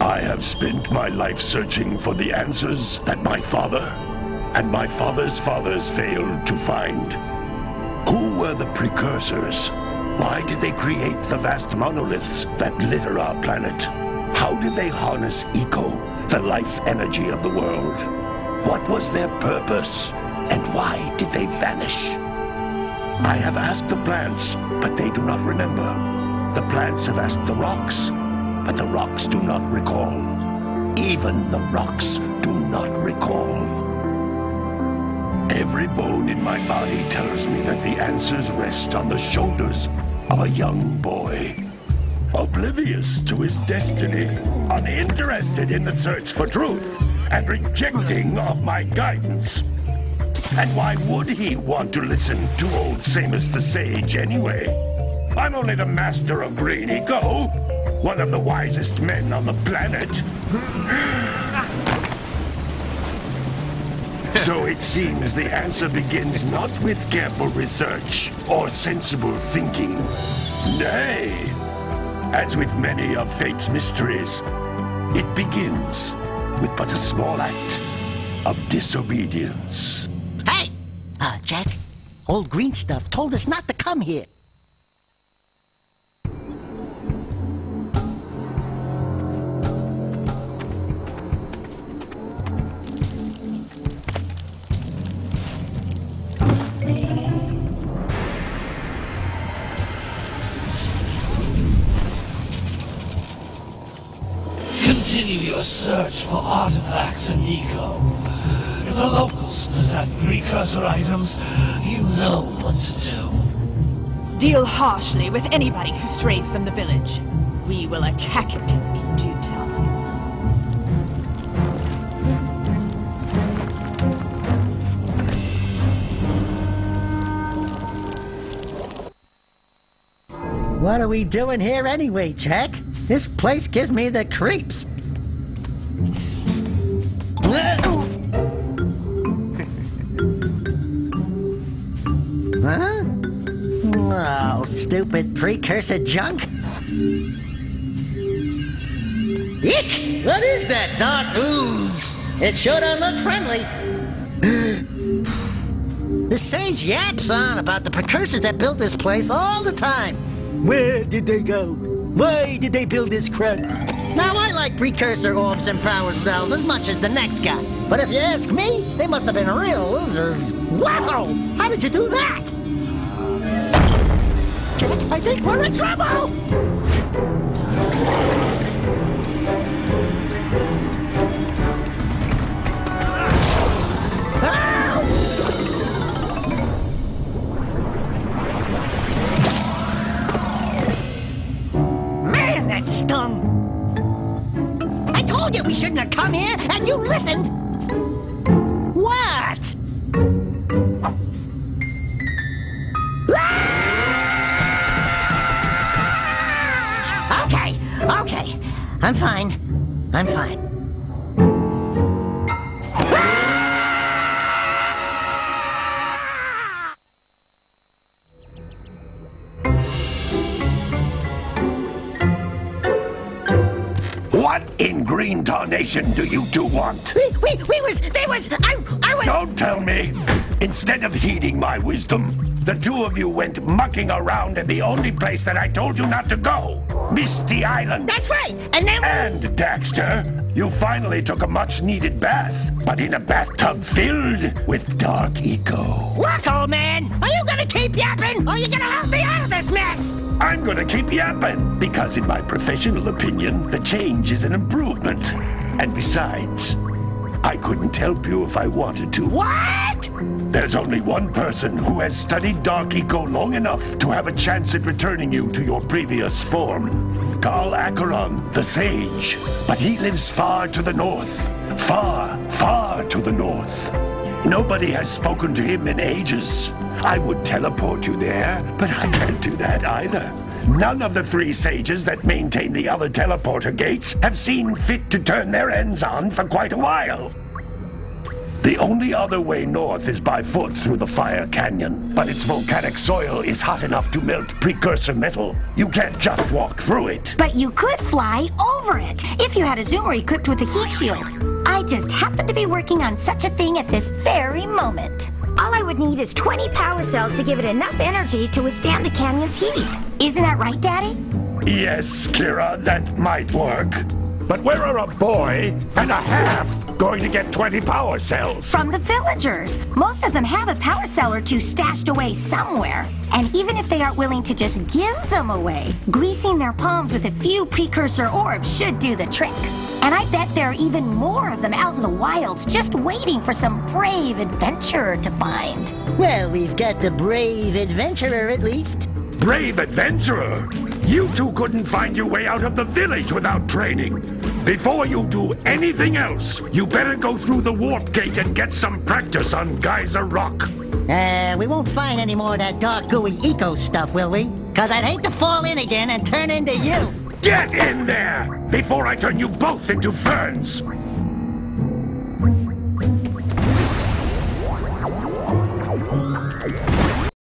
I have spent my life searching for the answers that my father and my father's fathers failed to find. Who were the precursors? Why did they create the vast monoliths that litter our planet? How did they harness eco, the life energy of the world? What was their purpose? And why did they vanish? I have asked the plants, but they do not remember. The plants have asked the rocks, but the rocks do not recall. Even the rocks do not recall. Every bone in my body tells me that the answers rest on the shoulders of a young boy. Oblivious to his destiny, uninterested in the search for truth, and rejecting of my guidance. And why would he want to listen to old Samus the Sage anyway? I'm only the master of green eco, one of the wisest men on the planet. So it seems the answer begins not with careful research or sensible thinking. Nay, as with many of fate's mysteries, it begins with but a small act of disobedience. Hey! Jack, old green stuff told us not to come here. Continue your search for artifacts and eco. If the locals possess precursor items, you know what to do. Deal harshly with anybody who strays from the village. We will attack it in due time. What are we doing here anyway, Jack? This place gives me the creeps. Huh? Oh, stupid precursor junk. Eek! What is that dark ooze? It sure don't look friendly. The sage yaps on about the precursors that built this place all the time. Where did they go? Why did they build this crud? Now, I like precursor orbs and power cells as much as the next guy. But if you ask me, they must have been real losers. Wow! How did you do that? I think we're in trouble! Man, that stung! I told you we shouldn't have come here, and you listened! What? Okay. I'm fine. I'm fine. What in green tarnation do you two want? I was... Don't tell me. Instead of heeding my wisdom, the two of you went mucking around in the only place that I told you not to go. Misty Island. That's right, and then... And, Daxter, you finally took a much-needed bath, but in a bathtub filled with dark eco. Look, old man, are you gonna keep yapping, or are you gonna help me out of this mess? I'm gonna keep yapping, because in my professional opinion, the change is an improvement. And besides, I couldn't help you if I wanted to. What? There's only one person who has studied Dark Eco long enough to have a chance at returning you to your previous form. Carl Acheron, the Sage. But he lives far to the north. Far, far to the north. Nobody has spoken to him in ages. I would teleport you there, but I can't do that either. None of the three sages that maintain the other teleporter gates have seen fit to turn their ends on for quite a while. The only other way north is by foot through the Fire Canyon, but its volcanic soil is hot enough to melt precursor metal. You can't just walk through it. But you could fly over it, if you had a zoomer equipped with a heat shield. I just happen to be working on such a thing at this very moment. All I would need is 20 power cells to give it enough energy to withstand the canyon's heat. Isn't that right, Daddy? Yes, Kira, that might work. But where are a boy and a half going to get 20 power cells? From the villagers. Most of them have a power cell or two stashed away somewhere. And even if they aren't willing to just give them away, greasing their palms with a few precursor orbs should do the trick. And I bet there are even more of them out in the wilds just waiting for some brave adventurer to find. Well, we've got the brave adventurer at least. Brave adventurer? You two couldn't find your way out of the village without training. Before you do anything else, you better go through the warp gate and get some practice on Geyser Rock. We won't find any more of that dark gooey eco stuff, will we? Cause I'd hate to fall in again and turn into you. Get in there before I turn you both into ferns.